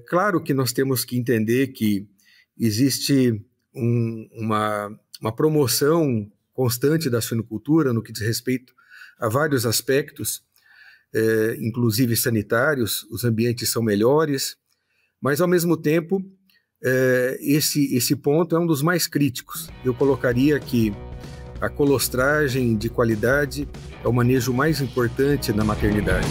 Claro que nós temos que entender que existe uma promoção constante da suinocultura no que diz respeito a vários aspectos, inclusive sanitários. Os ambientes são melhores, mas ao mesmo tempo esse ponto é um dos mais críticos. Eu colocaria que a colostragem de qualidade é o manejo mais importante na maternidade.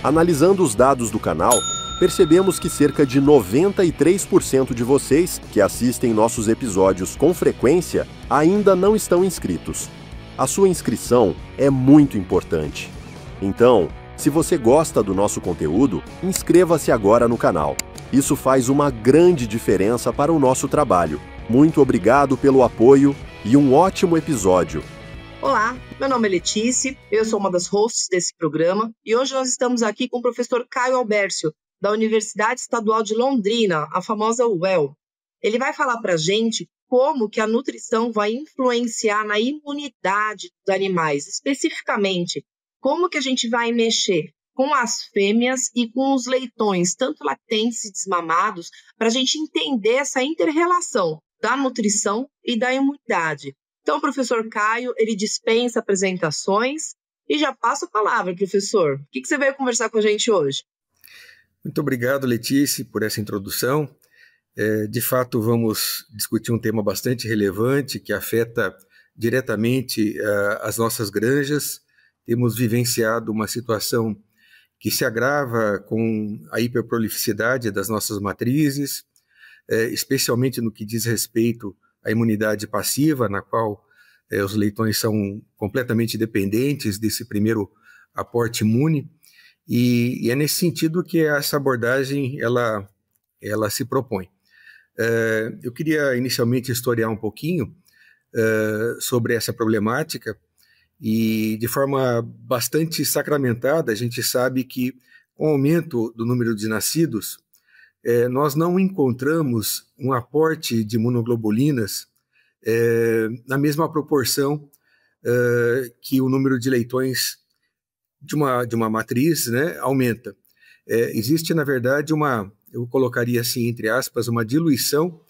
Analisando os dados do canal, percebemos que cerca de 93% de vocês que assistem nossos episódios com frequência ainda não estão inscritos. A sua inscrição é muito importante. Então, se você gosta do nosso conteúdo, inscreva-se agora no canal. Isso faz uma grande diferença para o nosso trabalho. Muito obrigado pelo apoio e um ótimo episódio. Olá, meu nome é Letícia, eu sou uma das hosts desse programa e hoje nós estamos aqui com o professor Caio Albércio, da Universidade Estadual de Londrina, a famosa UEL. Ele vai falar para a gente como que a nutrição vai influenciar na imunidade dos animais, especificamente como que a gente vai mexer com as fêmeas e com os leitões, tanto latentes e desmamados, para a gente entender essa inter-relação da nutrição e da imunidade. Então, o professor Caio, ele dispensa apresentações e já passa a palavra, professor. O que você veio conversar com a gente hoje? Muito obrigado, Letícia, por essa introdução. De fato, vamos discutir um tema bastante relevante que afeta diretamente as nossas granjas. Temos vivenciado uma situação que se agrava com a hiperprolificidade das nossas matrizes, especialmente no que diz respeito à imunidade passiva, na qual os leitões são completamente dependentes desse primeiro aporte imune, e é nesse sentido que essa abordagem ela se propõe. Eu queria inicialmente historiar um pouquinho sobre essa problemática, e de forma bastante sacramentada, a gente sabe que com o aumento do número de nascidos, nós não encontramos um aporte de imunoglobulinas na mesma proporção que o número de leitões de uma matriz, né, aumenta. Existe, na verdade, eu colocaria assim, entre aspas, uma diluição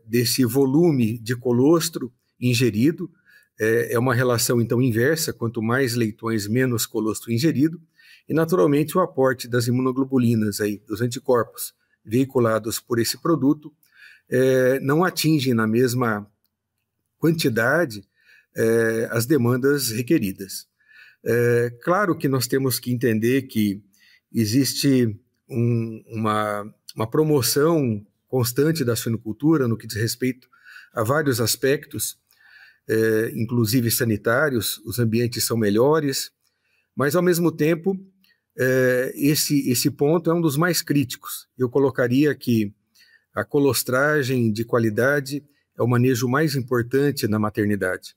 desse volume de colostro ingerido. É uma relação, então, inversa: quanto mais leitões, menos colostro ingerido. E, naturalmente, o aporte das imunoglobulinas, dos anticorpos veiculados por esse produto, não atinge na mesma quantidade as demandas requeridas. Claro que nós temos que entender que existe uma promoção constante da suinocultura no que diz respeito a vários aspectos, inclusive sanitários. Os ambientes são melhores, mas, ao mesmo tempo, esse ponto é um dos mais críticos. Eu colocaria que a colostragem de qualidade é o manejo mais importante na maternidade.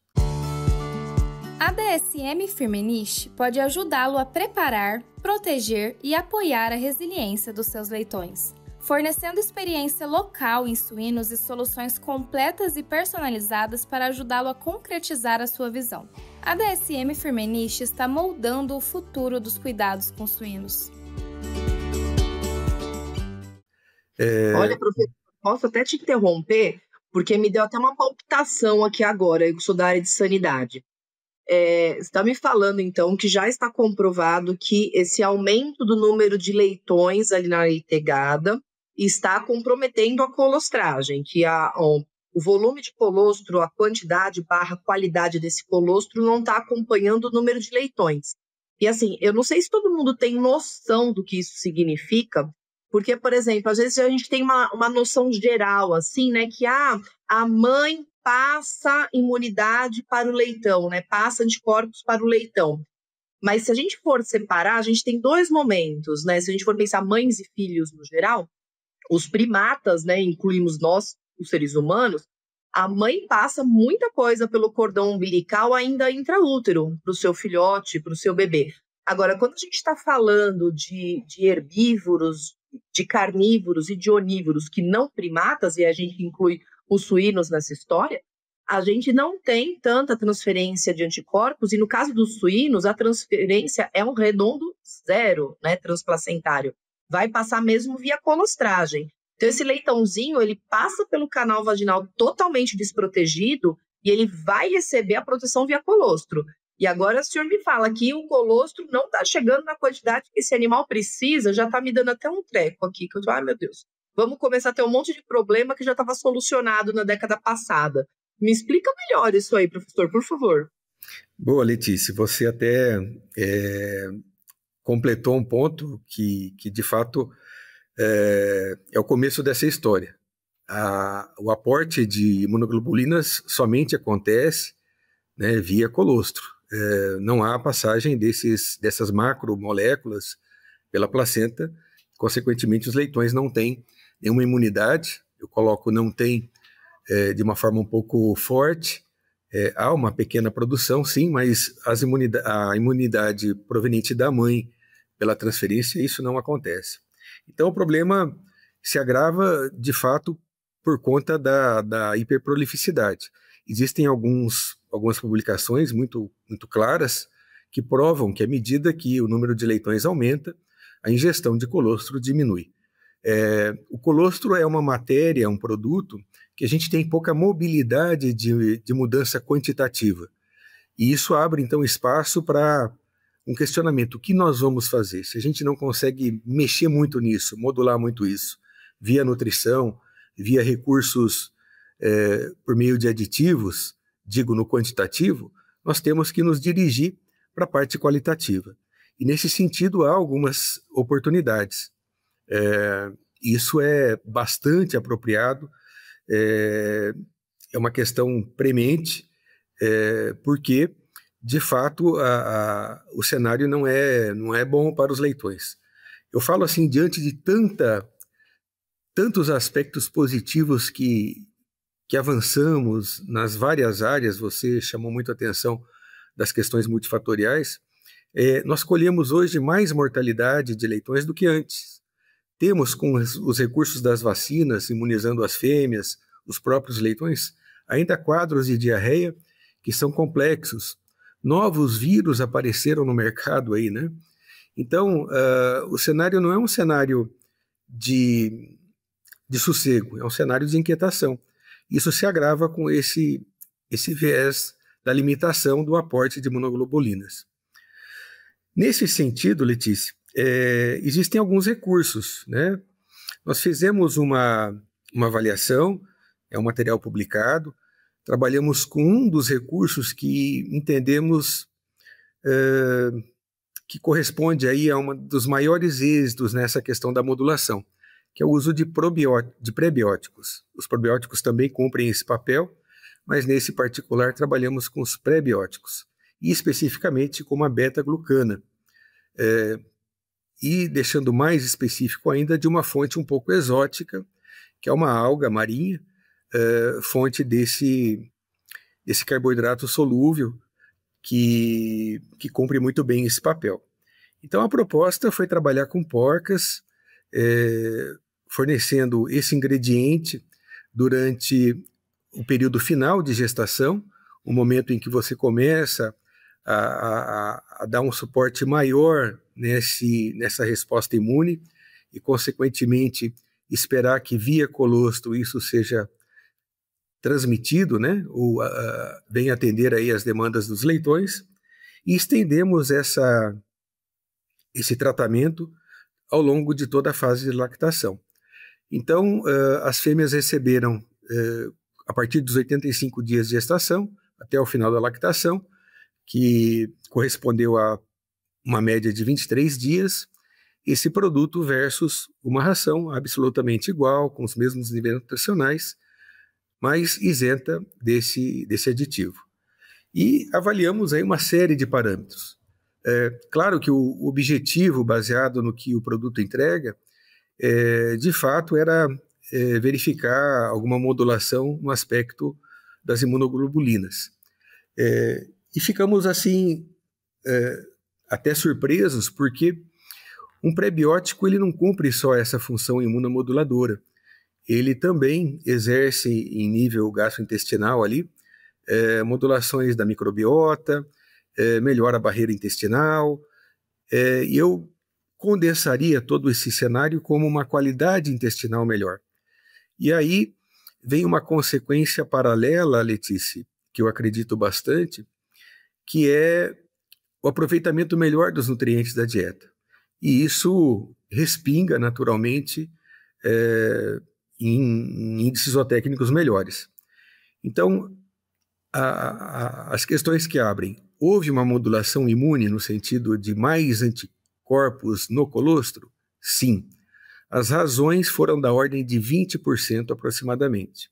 A DSM Firmenich pode ajudá-lo a preparar, proteger e apoiar a resiliência dos seus leitões, fornecendo experiência local em suínos e soluções completas e personalizadas para ajudá-lo a concretizar a sua visão. A DSM Firmenich está moldando o futuro dos cuidados com suínos. Olha, professor, posso até te interromper, porque me deu até uma palpitação aqui agora, eu sou da área de sanidade. Você está me falando, então, que já está comprovado que esse aumento do número de leitões ali na leitegada está comprometendo a colostragem, que o volume de colostro, a quantidade / qualidade desse colostro não está acompanhando o número de leitões. E assim, eu não sei se todo mundo tem noção do que isso significa, porque, por exemplo, às vezes a gente tem uma noção geral, assim, né, que a mãe passa imunidade para o leitão, né, passa anticorpos para o leitão. Mas se a gente for separar, a gente tem dois momentos, né, se a gente for pensar mães e filhos no geral, os primatas, né, incluímos nós, os seres humanos, a mãe passa muita coisa pelo cordão umbilical ainda intraútero, para o seu filhote, para o seu bebê. Agora, quando a gente está falando de herbívoros, de carnívoros e de onívoros que não primatas, e a gente inclui os suínos nessa história, a gente não tem tanta transferência de anticorpos, e no caso dos suínos, a transferência é um redondo 0, né, transplacentário. Vai passar mesmo via colostragem. Então, esse leitãozinho, ele passa pelo canal vaginal totalmente desprotegido e ele vai receber a proteção via colostro. E agora o senhor me fala que o colostro não está chegando na quantidade que esse animal precisa, já está me dando até um treco aqui, que eu digo, ai meu Deus, vamos começar a ter um monte de problema que já estava solucionado na década passada. Me explica melhor isso aí, professor, por favor. Boa, Letícia, você até completou um ponto que de fato é o começo dessa história. O aporte de imunoglobulinas somente acontece, né, via colostro. Não há passagem dessas macromoléculas pela placenta, consequentemente os leitões não têm nenhuma imunidade, eu coloco não tem de uma forma um pouco forte, há uma pequena produção sim, mas a imunidade proveniente da mãe pela transferência, isso não acontece. Então o problema se agrava de fato por conta da hiperprolificidade. Existem algumas publicações muito claras que provam que à medida que o número de leitões aumenta, a ingestão de colostro diminui. O colostro é uma matéria, um produto que a gente tem pouca mobilidade de mudança quantitativa. E isso abre, então, espaço para um questionamento. O que nós vamos fazer? Se a gente não consegue mexer muito nisso, modular muito isso, via nutrição, via recursos por meio de aditivos, digo no quantitativo, nós temos que nos dirigir para a parte qualitativa. E nesse sentido há algumas oportunidades. Isso é bastante apropriado, é uma questão premente, porque, de fato, o cenário não é bom para os leitões. Eu falo assim, diante de tantos aspectos positivos que avançamos nas várias áreas, você chamou muito a atenção das questões multifatoriais, nós colhemos hoje mais mortalidade de leitões do que antes. Temos, com os recursos das vacinas, imunizando as fêmeas, os próprios leitões, ainda quadros de diarreia que são complexos. Novos vírus apareceram no mercado aí, né? Então, o cenário não é um cenário de sossego, é um cenário de inquietação. Isso se agrava com esse viés da limitação do aporte de imunoglobulinas. Nesse sentido, Letícia, existem alguns recursos, né? Nós fizemos uma avaliação, é um material publicado, trabalhamos com um dos recursos que entendemos que corresponde aí a um dos maiores êxitos nessa questão da modulação, que é o uso de prebióticos. Os probióticos também cumprem esse papel, mas nesse particular trabalhamos com os prebióticos, e especificamente com a beta-glucana. E deixando mais específico ainda, de uma fonte um pouco exótica, que é uma alga marinha, fonte desse carboidrato solúvel, que cumpre muito bem esse papel. Então a proposta foi trabalhar com porcas, fornecendo esse ingrediente durante o período final de gestação, o momento em que você começa a dar um suporte maior nessa resposta imune e, consequentemente, esperar que via colostro isso seja transmitido, né, ou venha atender aí as demandas dos leitões, e estendemos esse tratamento ao longo de toda a fase de lactação. Então, as fêmeas receberam, a partir dos 85 dias de gestação, até o final da lactação, que correspondeu a uma média de 23 dias, esse produto versus uma ração absolutamente igual, com os mesmos níveis nutricionais, mas isenta desse aditivo. E avaliamos aí uma série de parâmetros. Claro que o objetivo, baseado no que o produto entrega, de fato era verificar alguma modulação no aspecto das imunoglobulinas. E ficamos assim até surpresos, porque um prebiótico ele não cumpre só essa função imunomoduladora, ele também exerce em nível gastrointestinal ali modulações da microbiota, melhora a barreira intestinal, e eu condensaria todo esse cenário como uma qualidade intestinal melhor. E aí vem uma consequência paralela, Letícia, que eu acredito bastante, que é o aproveitamento melhor dos nutrientes da dieta. E isso respinga naturalmente em índices zootécnicos melhores. Então, as questões que abrem, houve uma modulação imune no sentido de mais anticorpos no colostro? Sim. As razões foram da ordem de 20% aproximadamente.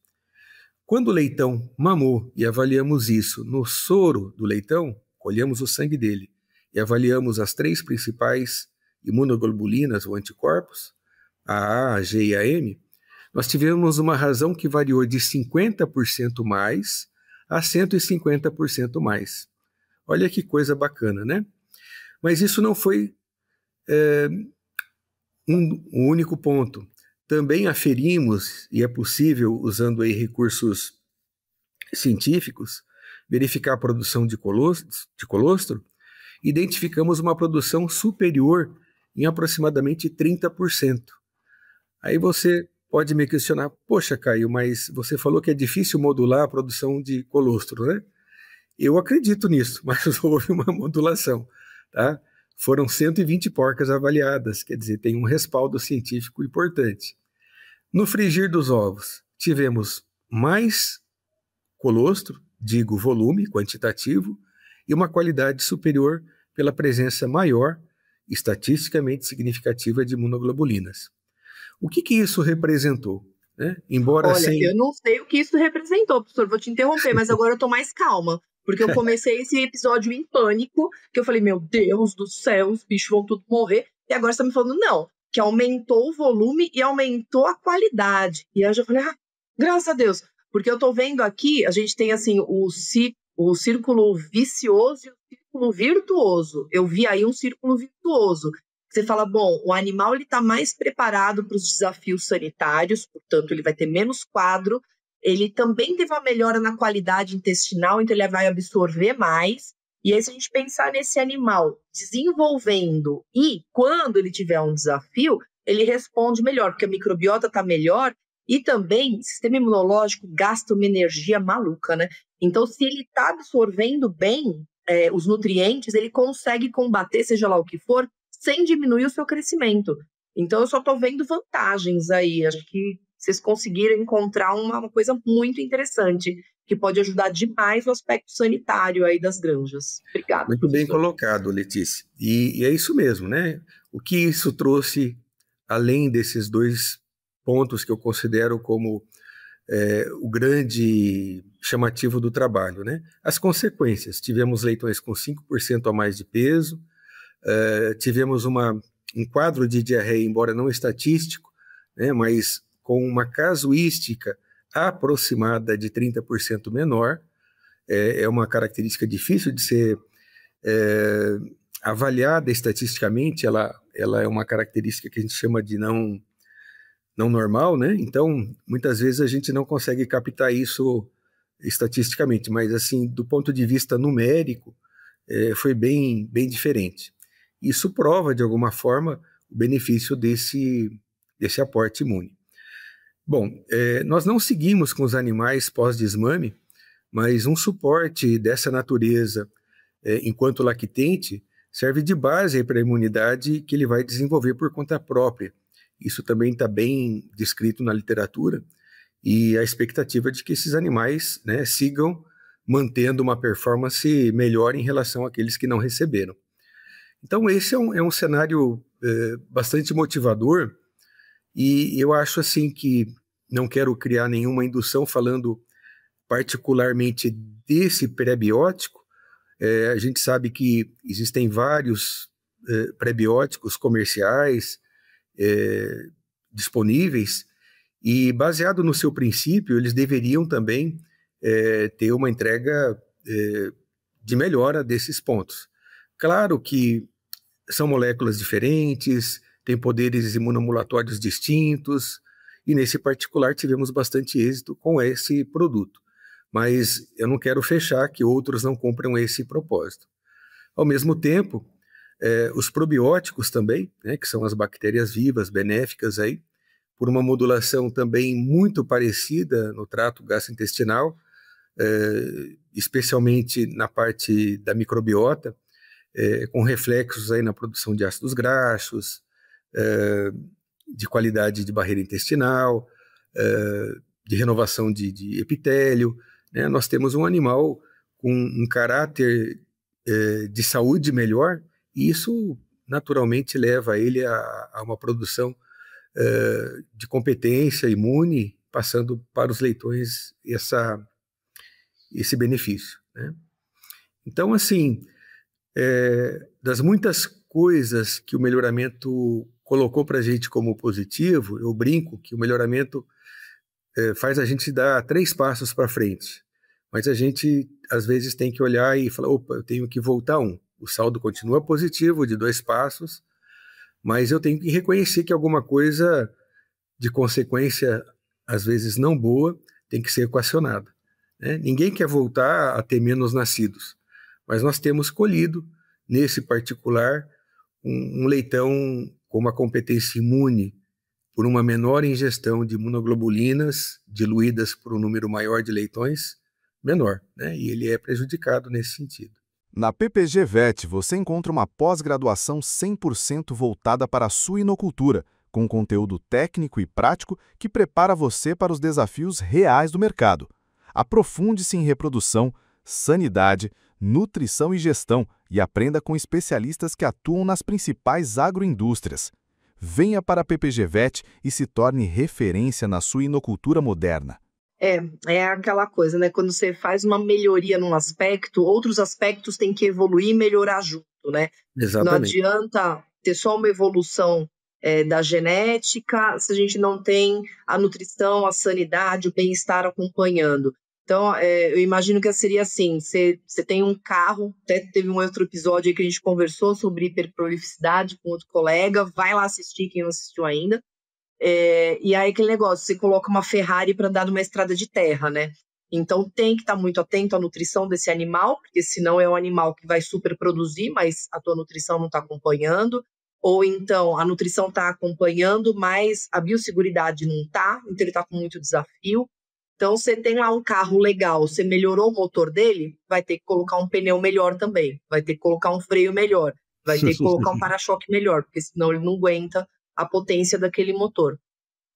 Quando o leitão mamou e avaliamos isso no soro do leitão, colhemos o sangue dele e avaliamos as 3 principais imunoglobulinas ou anticorpos, a A, a G e a M, nós tivemos uma razão que variou de 50% mais a 150% mais. Olha que coisa bacana, né? Mas isso não foi um único ponto. Também aferimos, e é possível, usando aí recursos científicos, verificar a produção de colostro, identificamos uma produção superior em aproximadamente 30%. Aí você pode me questionar, poxa, Caio, mas você falou que é difícil modular a produção de colostro, né? Eu acredito nisso, mas houve uma modulação, tá? Foram 120 porcas avaliadas, quer dizer, tem um respaldo científico importante. No frigir dos ovos, tivemos mais colostro, digo volume quantitativo, e uma qualidade superior pela presença maior, estatisticamente significativa, de imunoglobulinas. O que isso representou? Né? Embora Olha, eu não sei o que isso representou, professor, vou te interromper, mas agora eu tô mais calma, porque eu comecei esse episódio em pânico, que eu falei, meu Deus do céu, os bichos vão tudo morrer, e agora você tá me falando, não, que aumentou o volume e aumentou a qualidade. E aí eu já falei, graças a Deus, porque eu tô vendo aqui, a gente tem assim, o círculo vicioso e o círculo virtuoso. Eu vi aí um círculo virtuoso. Você fala, bom, o animal está mais preparado para os desafios sanitários, portanto, ele vai ter menos quadro, ele também teve uma melhora na qualidade intestinal, então ele vai absorver mais. E aí, se a gente pensar nesse animal desenvolvendo e quando ele tiver um desafio, ele responde melhor, porque a microbiota está melhor e também o sistema imunológico gasta uma energia maluca, né? Então, se ele está absorvendo bem os nutrientes, ele consegue combater, seja lá o que for, sem diminuir o seu crescimento. Então, eu só estou vendo vantagens aí. Acho que vocês conseguiram encontrar uma coisa muito interessante, que pode ajudar demais o aspecto sanitário aí das granjas. Obrigada. Muito bem colocado, Letícia. E é isso mesmo, né? O que isso trouxe, além desses 2 pontos que eu considero como o grande chamativo do trabalho, né? As consequências. Tivemos leitões com 5% a mais de peso, tivemos um quadro de diarreia, embora não estatístico, né, mas com uma casuística aproximada de 30% menor. É uma característica difícil de ser avaliada estatisticamente, ela é uma característica que a gente chama de não normal, né? Então, muitas vezes a gente não consegue captar isso estatisticamente, mas assim, do ponto de vista numérico, foi bem diferente. Isso prova, de alguma forma, o benefício desse aporte imune. Bom, nós não seguimos com os animais pós-desmame, mas um suporte dessa natureza, enquanto lactente, serve de base para a imunidade que ele vai desenvolver por conta própria. Isso também está bem descrito na literatura, e a expectativa de que esses animais, né, sigam mantendo uma performance melhor em relação àqueles que não receberam. Então, esse é um cenário bastante motivador, e eu acho assim que não quero criar nenhuma indução falando particularmente desse prebiótico. A gente sabe que existem vários prebióticos comerciais disponíveis, e baseado no seu princípio, eles deveriam também ter uma entrega de melhora desses pontos. Claro que são moléculas diferentes, têm poderes imunomodulatórios distintos, e nesse particular tivemos bastante êxito com esse produto. mas eu não quero fechar que outros não cumpram esse propósito. Ao mesmo tempo, os probióticos também, né, que são as bactérias vivas, benéficas aí, por uma modulação também muito parecida no trato gastrointestinal, especialmente na parte da microbiota, com reflexos aí na produção de ácidos graxos, de qualidade de barreira intestinal, de renovação de epitélio, né? Nós temos um animal com um caráter de saúde melhor, e isso naturalmente leva ele a uma produção de competência imune, passando para os leitões esse benefício, né? Então, assim, das muitas coisas que o melhoramento colocou para a gente como positivo, eu brinco que o melhoramento faz a gente dar 3 passos para frente, mas a gente às vezes tem que olhar e falar, opa, eu tenho que voltar 1. O saldo continua positivo de 2 passos, mas eu tenho que reconhecer que alguma coisa de consequência, às vezes não boa, tem que ser equacionada, né? Ninguém quer voltar a ter menos nascidos, mas nós temos colhido, nesse particular, um leitão com uma competência imune por uma menor ingestão de imunoglobulinas diluídas por um número maior de leitões, menor, né? E ele é prejudicado nesse sentido. Na PPG Vet, você encontra uma pós-graduação 100% voltada para a suinocultura, com conteúdo técnico e prático que prepara você para os desafios reais do mercado. Aprofunde-se em reprodução, sanidade, nutrição e gestão e aprenda com especialistas que atuam nas principais agroindústrias. Venha para a PPG Vet e se torne referência na suinocultura moderna. É aquela coisa, né? Quando você faz uma melhoria num aspecto, outros aspectos têm que evoluir e melhorar junto, né? Exatamente. Não adianta ter só uma evolução da genética se a gente não tem a nutrição, a sanidade, o bem-estar acompanhando. Então, eu imagino que seria assim, você tem um carro, até teve um outro episódio aí que a gente conversou sobre hiperprolificidade com outro colega, vai lá assistir quem não assistiu ainda. E aí aquele negócio, você coloca uma Ferrari para andar numa estrada de terra, né? Então tem que estar muito atento à nutrição desse animal, porque senão é um animal que vai superproduzir, mas a tua nutrição não está acompanhando, ou então a nutrição está acompanhando, mas a biosseguridade não está, então ele está com muito desafio. Então você tem lá um carro legal, você melhorou o motor dele, vai ter que colocar um pneu melhor também, vai ter que colocar um freio melhor, vai ter que colocar um para-choque melhor, porque senão ele não aguenta a potência daquele motor.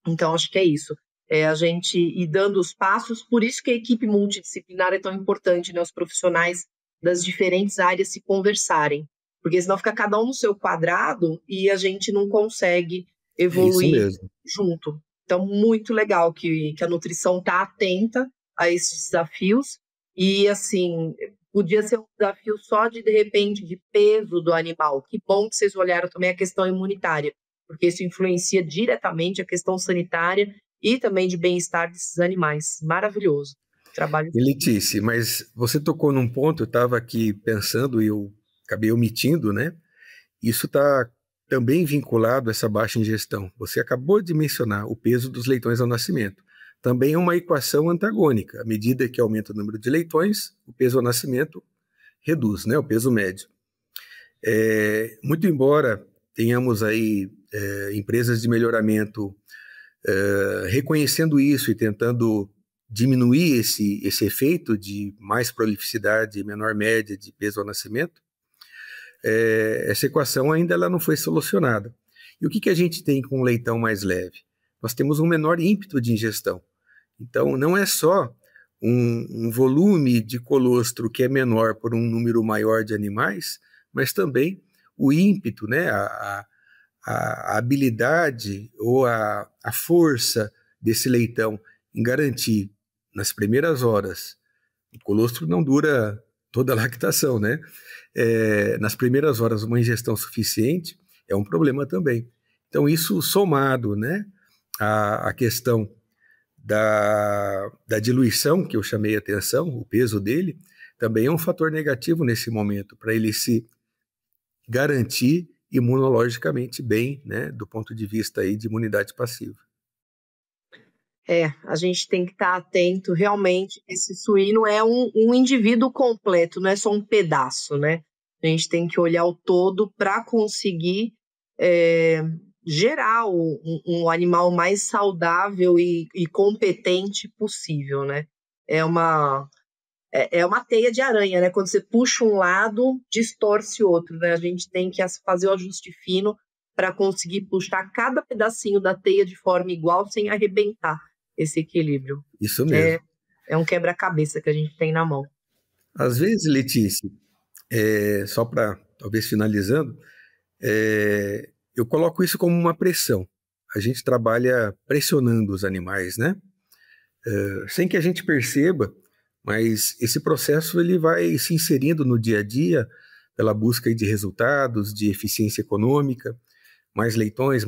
Então, acho que é isso. A gente ir dando os passos, por isso que a equipe multidisciplinar é tão importante, né? Os profissionais das diferentes áreas se conversarem, porque senão fica cada um no seu quadrado e a gente não consegue evoluir junto. Então, muito legal que a nutrição está atenta a esses desafios e, assim, podia ser um desafio só de repente, de peso do animal. Que bom que vocês olharam também a questão imunitária, porque isso influencia diretamente a questão sanitária e também de bem-estar desses animais. Maravilhoso. Trabalho. E Letícia, mas você tocou num ponto, eu estava aqui pensando e eu acabei omitindo, né? Isso está também vinculado a essa baixa ingestão. Você acabou de mencionar o peso dos leitões ao nascimento. Também é uma equação antagônica. À medida que aumenta o número de leitões, o peso ao nascimento reduz, né? O peso médio. Muito embora tenhamos aí empresas de melhoramento reconhecendo isso e tentando diminuir esse efeito de mais prolificidade e menor média de peso ao nascimento, essa equação ainda ela não foi solucionada. E o que a gente tem com um leitão mais leve? Nós temos um menor ímpeto de ingestão. Então, não é só um volume de colostro que é menor por um número maior de animais, mas também o ímpeto, né, a habilidade ou a força desse leitão em garantir nas primeiras horas, o colostro não dura toda a lactação, né? Nas primeiras horas uma ingestão suficiente é um problema também. Então isso somado, né, a questão da diluição, que eu chamei a atenção, o peso dele, também é um fator negativo nesse momento, para ele se garantir imunologicamente bem, né, do ponto de vista aí de imunidade passiva. A gente tem que estar atento, realmente, esse suíno é um indivíduo completo, não é só um pedaço, né? A gente tem que olhar o todo para conseguir gerar um animal mais saudável e competente possível, né? É uma teia de aranha, né? Quando você puxa um lado, distorce o outro, né? A gente tem que fazer o ajuste fino para conseguir puxar cada pedacinho da teia de forma igual, sem arrebentar esse equilíbrio. Isso mesmo. É um quebra-cabeça que a gente tem na mão. Às vezes, Letícia, só para, talvez finalizando, eu coloco isso como uma pressão. A gente trabalha pressionando os animais, né? Sem que a gente perceba, mas esse processo ele vai se inserindo no dia a dia pela busca de resultados, de eficiência econômica, mais leitões,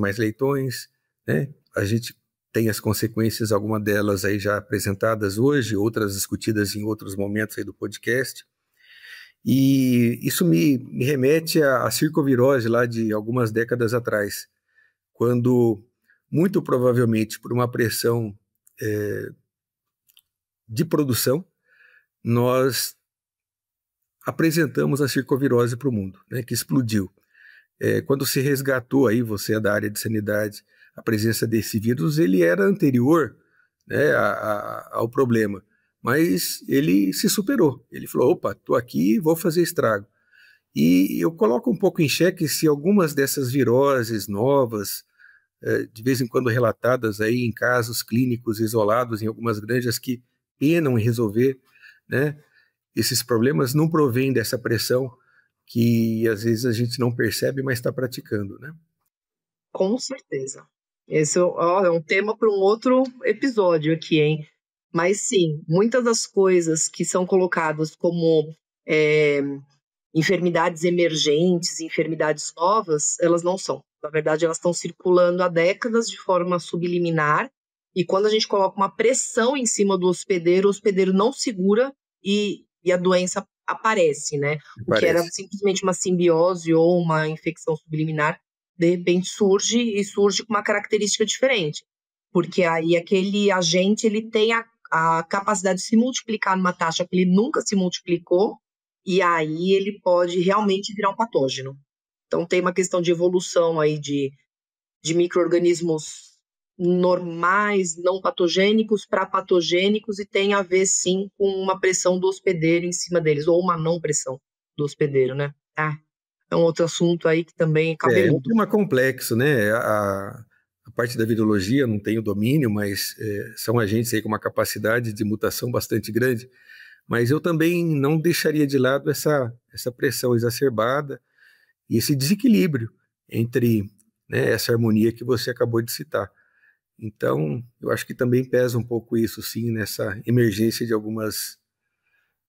né? A gente tem as consequências, algumas delas aí já apresentadas hoje, outras discutidas em outros momentos aí do podcast. E isso me remete à circovirose lá de algumas décadas atrás, quando, muito provavelmente por uma pressão de produção, nós apresentamos a circovirose para o mundo, né, que explodiu. Quando se resgatou, aí você é da área de sanidade, a presença desse vírus, ele era anterior, né, ao problema, mas ele se superou. Ele falou, opa, estou aqui, vou fazer estrago. E eu coloco um pouco em xeque se algumas dessas viroses novas, de vez em quando relatadas aí em casos clínicos isolados em algumas granjas que penam em resolver, né, esses problemas, não provêm dessa pressão que às vezes a gente não percebe, mas está praticando, né? Com certeza. Esse é um tema para um outro episódio aqui, hein? Mas sim, muitas das coisas que são colocadas como enfermidades emergentes, enfermidades novas, elas não são. Na verdade, elas estão circulando há décadas de forma subliminar, e quando a gente coloca uma pressão em cima do hospedeiro, o hospedeiro não segura e a doença aparece, né? O que era simplesmente uma simbiose ou uma infecção subliminar, de repente surge com uma característica diferente. Porque aí aquele agente ele tem a capacidade de se multiplicar numa taxa que ele nunca se multiplicou, e aí ele pode realmente virar um patógeno. Então tem uma questão de evolução aí de micro-organismos normais, não patogênicos, para patogênicos, e tem a ver sim com uma pressão do hospedeiro em cima deles, ou uma não pressão do hospedeiro, né? É um outro assunto aí que também é cabeludo. É um tema complexo, né? A parte da virologia não tem o domínio, mas são agentes aí com uma capacidade de mutação bastante grande. Mas eu também não deixaria de lado essa pressão exacerbada e esse desequilíbrio entre, né, essa harmonia que você acabou de citar. Então, eu acho que também pesa um pouco isso, sim, nessa emergência de algumas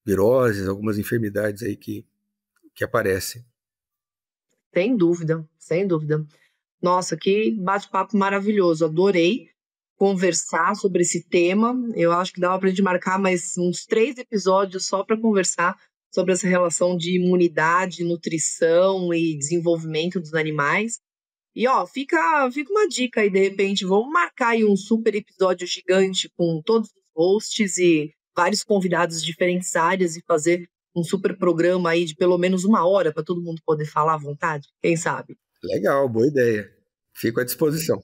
viroses, algumas enfermidades aí que aparecem. Sem dúvida, sem dúvida. Nossa, que bate-papo maravilhoso, adorei conversar sobre esse tema. Eu acho que dava para a gente marcar mais uns 3 episódios só para conversar sobre essa relação de imunidade, nutrição e desenvolvimento dos animais. E fica uma dica aí, de repente, vamos marcar aí um super episódio gigante com todos os hosts e vários convidados de diferentes áreas e fazer um super programa aí de pelo menos 1 hora para todo mundo poder falar à vontade, quem sabe? Legal, boa ideia. Fico à disposição.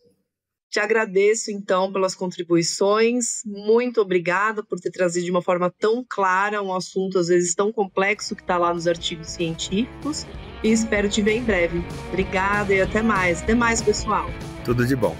Te agradeço, então, pelas contribuições. Muito obrigada por ter trazido de uma forma tão clara um assunto, às vezes, tão complexo que está lá nos artigos científicos. E espero te ver em breve. Obrigada e até mais. Até mais, pessoal. Tudo de bom.